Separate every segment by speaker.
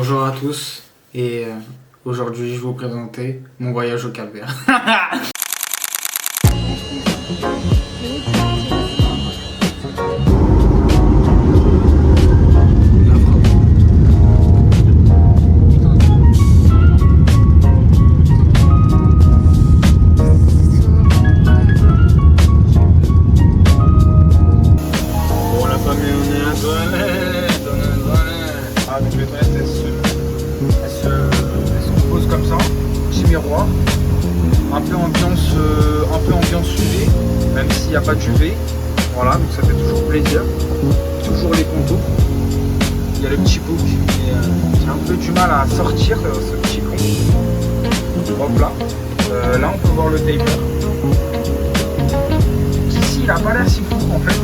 Speaker 1: Bonjour à tous et aujourd'hui je vais vous présenter mon voyage au Cap-Vert. Bon la famille on est à toilette, Ah donc les toilettes elles se posent comme ça, petit miroir, un peu ambiance UV, même s'il n'y a pas d'UV. Voilà, donc ça fait toujours plaisir. Toujours les contours. Il y a le petit bouc, mais j'ai un peu du mal à sortir ce petit con. Hop là. Là on peut voir le taper. Ici il a pas l'air si fou en fait.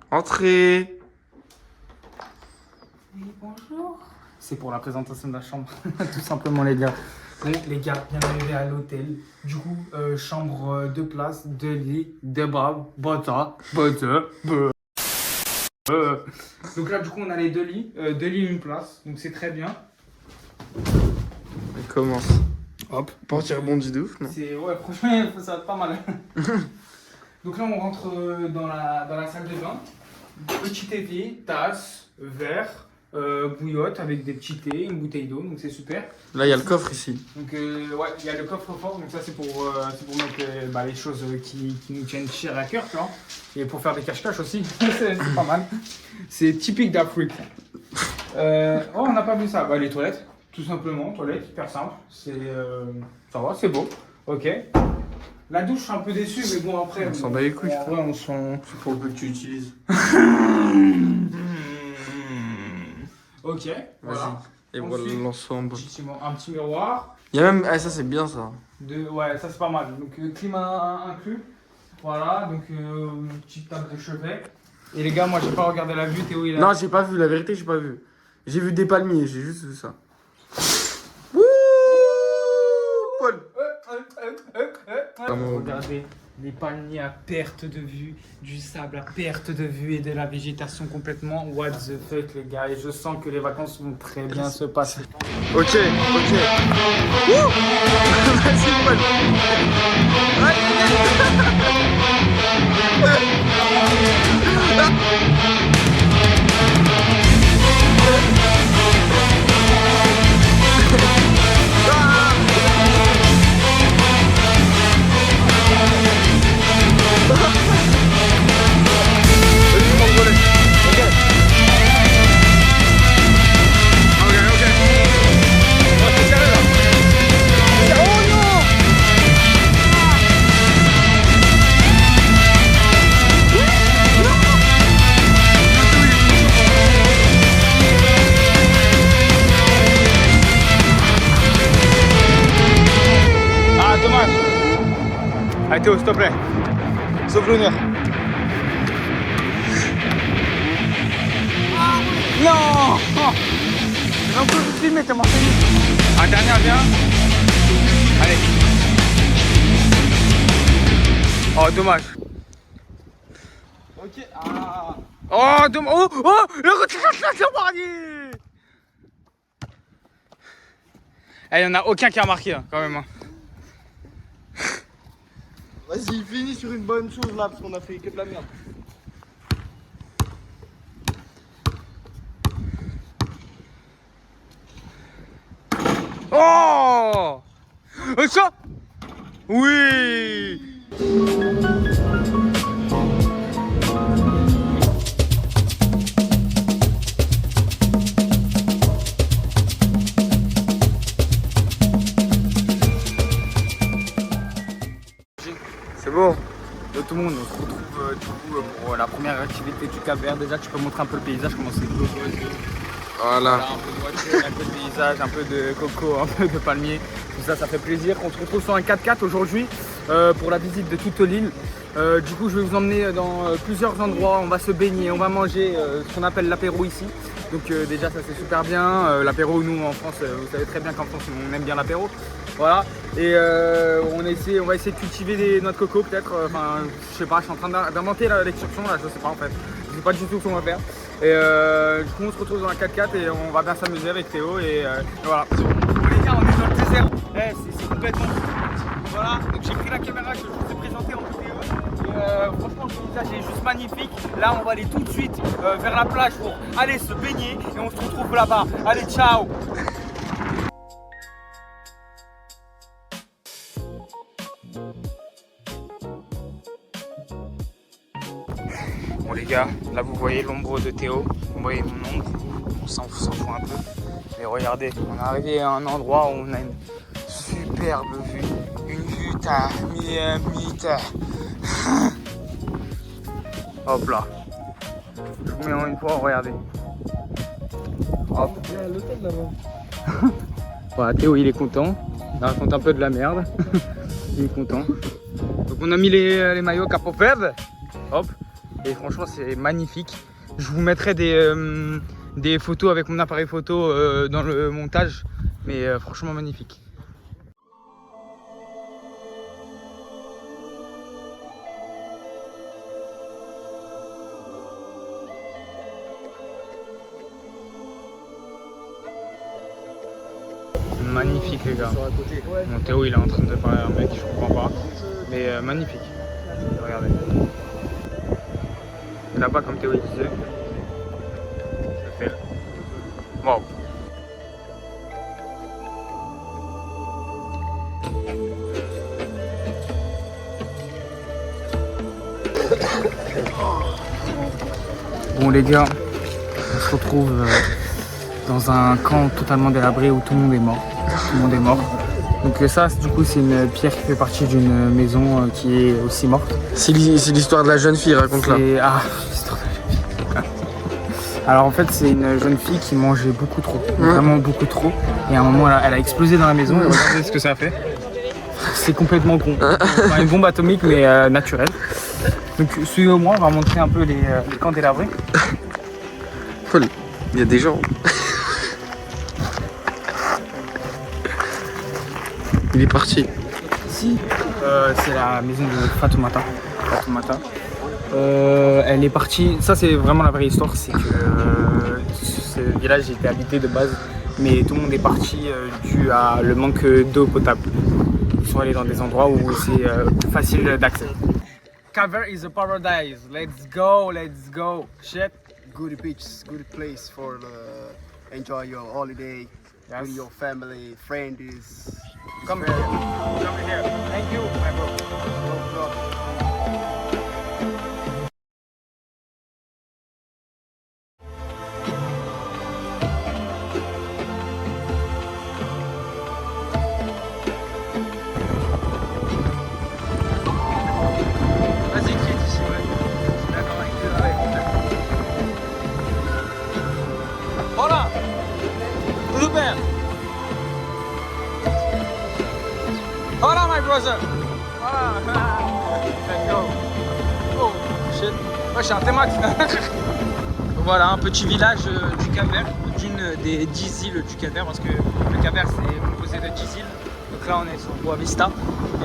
Speaker 2: Entrez.
Speaker 1: Oui, bonjour. C'est pour la présentation de la chambre, tout simplement les gars. Bon, les gars, bien arrivé à l'hôtel. Du coup, chambre 2 places, 2 lits, 2 bras, bota. Donc là, du coup, on a les 2 lits, 2 lits, 1 place. Donc c'est très bien.
Speaker 2: On commence.
Speaker 1: Hop.
Speaker 2: Porte rebondit de ouf, non?
Speaker 1: Ouais, franchement, ça va être pas mal. Donc là, on rentre dans la salle de bain. Petit évier, tasse, verre, bouillotte avec des petits thés, une bouteille d'eau, donc c'est super.
Speaker 2: Là, il y a le coffre ici.
Speaker 1: Donc ouais, il y a le coffre-fort, donc ça c'est pour mettre les choses qui nous tiennent cher à cœur, tu vois. Et pour faire des cache-cache aussi, c'est pas mal. C'est typique d'Afrique. On n'a pas vu ça. Les toilettes, tout simplement, toilettes, hyper simple. Ça va, c'est beau. Ok. La douche, je suis un peu déçu, mais bon, après.
Speaker 2: On s'en bat les couilles.
Speaker 1: En vrai, on s'en.
Speaker 2: C'est pour le peu que tu utilises.
Speaker 1: Ok, voilà.
Speaker 2: Et voilà l'ensemble.
Speaker 1: Effectivement, un petit miroir.
Speaker 2: Il y a même. Ah, ça, c'est bien ça.
Speaker 1: Ouais, ça c'est pas mal. Donc, climat inclus. Voilà, donc une petite table de chevet. Et les gars, moi, j'ai pas regardé la vue. Théo, il a.
Speaker 2: Non, j'ai pas vu, la vérité, j'ai pas vu. J'ai vu des palmiers, j'ai juste vu ça. Wouh Paul.
Speaker 1: Regardez les palmiers à perte de vue, du sable à perte de vue et de la végétation complètement what the fuck les gars. Et je sens que les vacances vont très bien se passer.
Speaker 2: Ok. Wouh Vas-y Paul.
Speaker 1: Allez Théo, s'il te plaît. Sauf l'honneur. Non. On peut vous filmer, t'as marqué. Un dernier, viens. Allez. Oh, dommage. Ok. Oh, dommage. Oh, le retrait Barnier. Il n'y en a aucun qui a marqué, hein, quand même. Hein.
Speaker 2: Vas-y, finis sur une bonne chose là, parce qu'on a fait que de la merde.
Speaker 1: Oh ça. Oui.
Speaker 2: pour la première activité du Cap-Vert. Déjà, tu peux montrer un peu le paysage, comment c'est beau.
Speaker 3: Voilà.
Speaker 2: Un peu de voiture, un peu de paysage, un peu de coco, un peu de palmier. Tout ça, ça fait plaisir. On se retrouve sur un 4x4 aujourd'hui pour la visite de toute l'île. Du coup, je vais vous emmener dans plusieurs endroits. On va se baigner, on va manger ce qu'on appelle l'apéro ici. Donc déjà, ça c'est super bien. L'apéro, nous en France, vous savez très bien qu'en France, on aime bien l'apéro. Voilà. Et on va essayer de cultiver des noix de coco peut-être. Enfin, je sais pas, je suis en train d'inventer l'excursion là, je sais pas en fait. Je sais pas du tout ce qu'on va faire. Et du coup, on se retrouve dans un 4x4 et on va bien s'amuser avec Théo. Et voilà. Bon, les gars, on est dans le désert. C'est complètement. Voilà. Donc j'ai pris la caméra que je vous ai présentée en vidéo. Franchement, le paysage est juste magnifique. Là, on va aller tout de suite vers la plage pour aller se baigner. Et on se retrouve là-bas. Allez, ciao! Bon les gars, là vous voyez l'ombre de Théo, vous voyez mon ombre, on s'en fout un peu. Mais regardez, on est arrivé à un endroit où on a une superbe vue. Une vue Hop là. Je vous mets en une fois, regardez. Hop. Voilà, Théo il est content. Il raconte un peu de la merde. Il est content. Donc on a mis les maillots Capo Verde. Hop. Et franchement c'est magnifique. Je vous mettrai des photos avec mon appareil photo dans le montage. Mais franchement magnifique. Magnifique les gars. Mon Théo il est en train de parler à un mec, je comprends pas. Mais magnifique. Regardez. Et là-bas comme Théo il disait. Ça fait. Wow. Bon les gars, on se retrouve dans un camp totalement délabré où tout le monde est mort. Tout le monde est mort. Donc ça, du coup, c'est une pierre qui fait partie d'une maison qui est aussi morte.
Speaker 3: C'est l'histoire de la jeune fille, raconte-la.
Speaker 2: Ah, l'histoire de la jeune fille. Alors en fait, c'est une jeune fille qui mangeait beaucoup trop, vraiment beaucoup trop. Et à un moment, elle a explosé dans la maison. Et regardez ce que ça a fait. C'est complètement con. Enfin, une bombe atomique, mais naturelle. Donc suivez-moi, on va montrer un peu les camps délabrés.
Speaker 3: Il y a des gens. Il est parti.
Speaker 2: Ici, c'est la maison de Fatoumata. Elle est partie. Ça, c'est vraiment la vraie histoire. C'est que ce village était habité de base, mais tout le monde est parti dû à le manque d'eau potable. Ils sont allés dans des endroits où c'est facile d'accès. Cap-Vert is a paradise. Let's go. Shit.
Speaker 4: Good beach, good place for enjoy your holiday with your family, friends.
Speaker 2: Come here. Thank you, my bro. Vas-y, quitte ici, ouais. Je suis d'accord avec toi. Voilà. Tudo bem? Voilà, my brother. Voilà. Let's go. Oh, shit. Ouais, je suis un T-Max. Voilà, un petit village du Cap-Vert, d'une des 10 îles du Cap-Vert, parce que le Cap-Vert c'est composé de 10 îles. Donc là, on est sur Boa Vista.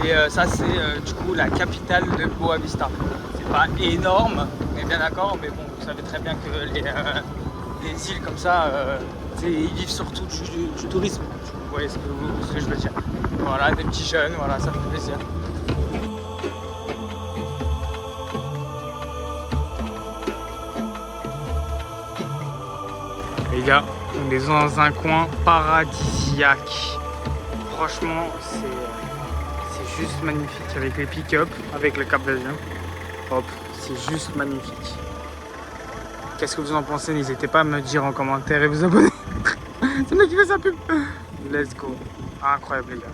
Speaker 2: Et ça, c'est du coup la capitale de Boa Vista. C'est pas énorme, on est bien d'accord, mais bon, vous savez très bien que les îles comme ça, ils vivent surtout du tourisme. Vous voyez ce que je veux dire. Voilà, des petits jeunes, voilà, ça fait plaisir. Les gars, on est dans un coin paradisiaque. Franchement, c'est juste magnifique avec les pick-up, avec le Cap Vert. Hop, c'est juste magnifique. Qu'est-ce que vous en pensez? N'hésitez pas à me dire en commentaire et vous abonner. C'est le mec qui fait sa pub. Let's go. Incroyable les gars.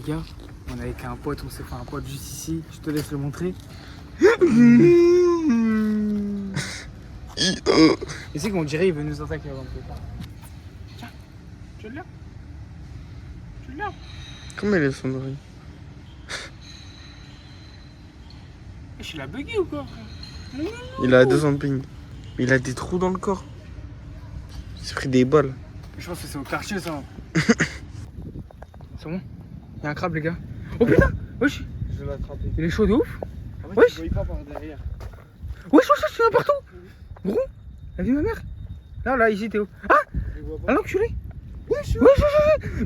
Speaker 2: gars, on est avec un pote, on s'est fait un pote juste ici. Je te laisse le montrer. Et c'est qu'on dirait il veut nous attaquer avant de le faire. Tiens, tu l'as? Tu l'as?
Speaker 3: Comment il est sonnerie?
Speaker 2: Je suis la bugué ou quoi, frère?
Speaker 3: Il a 200 de ping. Il a des trous dans le corps. Il s'est pris des balles.
Speaker 2: Je pense que c'est au quartier ça. C'est bon? Il y a un crabe les gars. Oh putain! Wesh!
Speaker 1: Je vais l'attraper.
Speaker 2: Il est chaud de ouf!
Speaker 1: En fait,
Speaker 2: Wesh.
Speaker 1: tu voyais pas par derrière.
Speaker 2: Wesh, tu viens partout! Gros! La vie de ma mère! Là, ici Théo. Ah!
Speaker 1: Je vois pas.
Speaker 2: Un enculé! Wesh!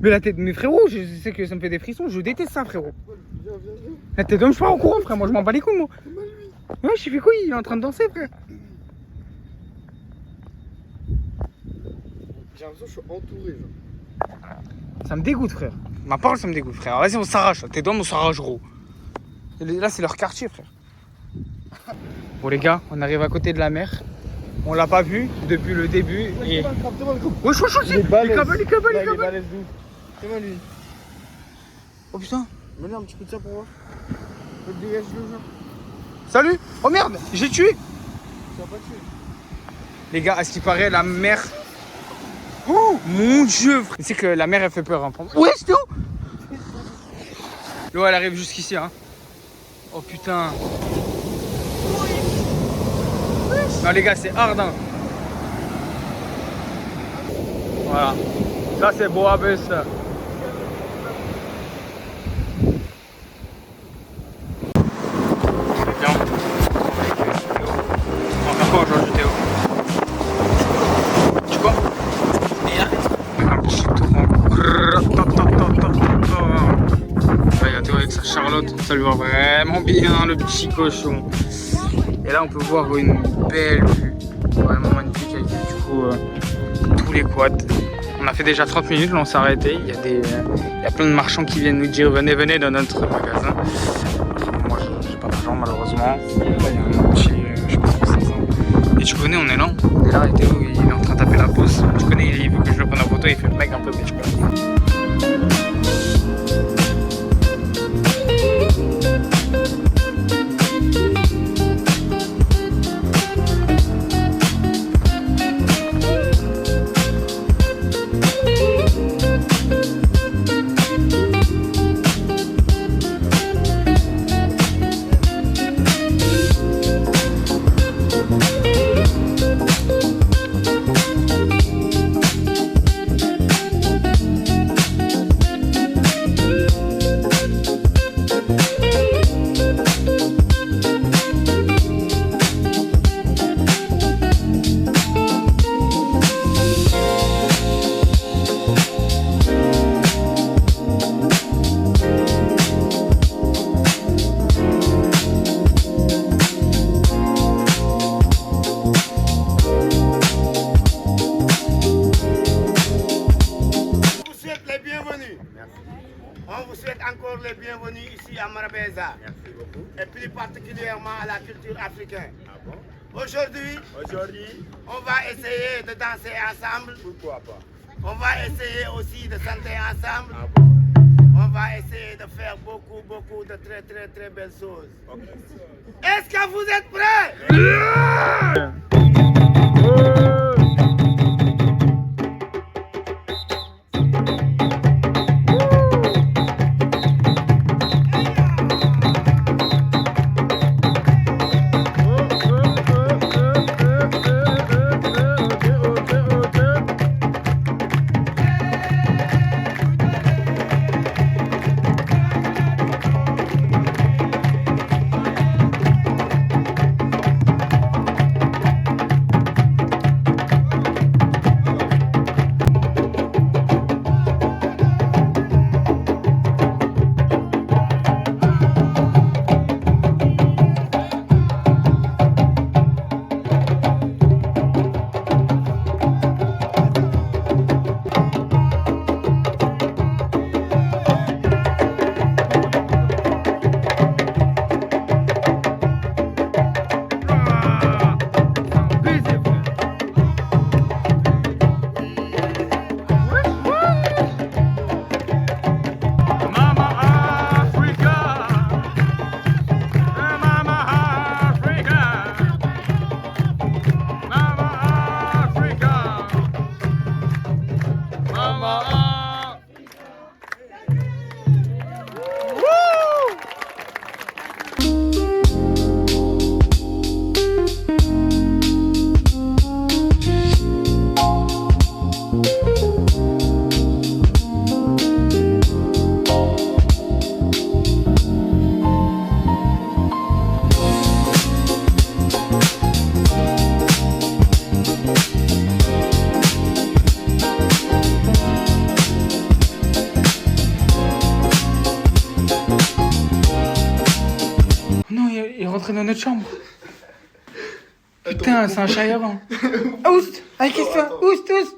Speaker 2: Mais la tête, mais frérot, je sais que ça me fait des frissons, je déteste ça frérot.
Speaker 1: Viens.
Speaker 2: La tête d'homme, je pars en courant frère, moi je m'en bats les couilles moi. Ouais, je fais quoi? Il est en train de danser frère.
Speaker 1: J'ai l'impression que je suis entouré. Genre.
Speaker 2: Ça me dégoûte frère. Ma parole ça me dégoûte frère. Vas-y on s'arrache, tes doigts on s'arrache gros. Et là c'est leur quartier frère. Bon les gars, on arrive à côté de la mer. On l'a pas vu depuis le début et... Wesh,
Speaker 1: Il est balèze.
Speaker 2: il cabale.
Speaker 1: Il est balèze d'où? C'est moi lui.
Speaker 2: Oh putain.
Speaker 1: Mets-lui un petit coup de ça pour voir. Faut le dégager le jeu.
Speaker 2: Salut. Oh merde, j'ai tué.
Speaker 1: Tu vas pas tuer.
Speaker 2: Les gars, à ce qui paraît, la mer... Oh mon dieu frère. Tu sais que la mer elle fait peur hein. Ouais, c'était où? L'eau elle arrive jusqu'ici hein. Oh putain. Non les gars, c'est hard hein. Voilà. Ça c'est beau à baisse. Bien. On va faire quoi aujourd'hui Théo? Tu vois? Un petit tour en... Il y a Théo avec sa Charlotte, ça lui va vraiment bien le petit cochon. Et là on peut voir une belle vue, vraiment magnifique avec du coup tous les quads. On a fait déjà 30 minutes, là on s'est arrêté. Il y a plein de marchands qui viennent nous dire venez dans notre magasin. Moi j'ai pas d'argent malheureusement. Là il y a un petit, je pense que c'est ça. Et tu connais, on est là. On est là et Théo il est en train de taper la pause. Tu connais, il veut que je le prenne en photo, il fait le mec un peu mais tu connais.
Speaker 5: On vous souhaite encore les bienvenus ici à Marabeza.
Speaker 1: Merci beaucoup.
Speaker 5: Et plus particulièrement à la culture africaine.
Speaker 1: Ah bon?
Speaker 5: Aujourd'hui, on va essayer de danser ensemble.
Speaker 1: Pourquoi pas?
Speaker 5: On va essayer aussi de chanter ensemble.
Speaker 1: Ah bon?
Speaker 5: On va essayer de faire beaucoup de très belles choses.
Speaker 1: Ok.
Speaker 5: Est-ce que vous êtes prêts?
Speaker 2: rentrer dans notre chambre. Putain, c'est un chat errant. Oust, allez, qu'est-ce que oust, oust.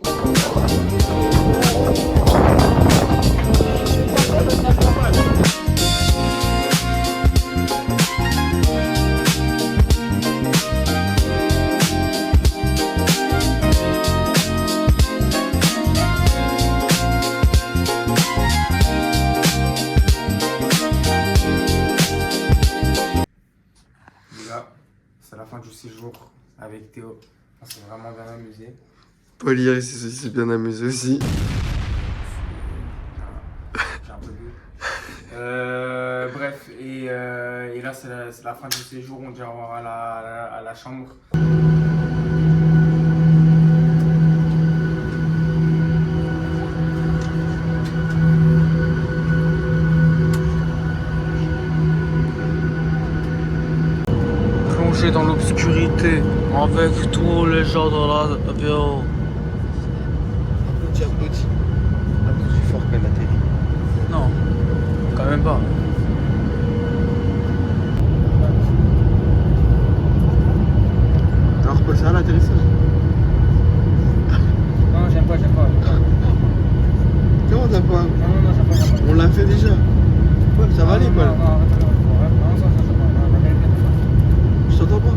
Speaker 1: Là, c'est la fin du séjour avec Théo. On s'est vraiment bien amusé.
Speaker 3: Paul hier, il s'est bien amusé aussi.
Speaker 1: J'ai un peu bu. Bref, et là, c'est la fin du séjour. On dit au revoir à la chambre.
Speaker 2: Plongé dans l'obscurité avec tous les gens dans l'avion.
Speaker 3: Applaudis. Applaudis fort quand elle atterrit.
Speaker 2: Non, quand même pas.
Speaker 3: Alors, Paul, ça va l'atterrissage?
Speaker 2: Non, j'aime pas.
Speaker 3: Comment t'as pas?
Speaker 2: Non, j'aime pas.
Speaker 3: On l'a fait déjà. Paul, ça va aller, Paul?
Speaker 2: Non,
Speaker 3: Je t'entends pas.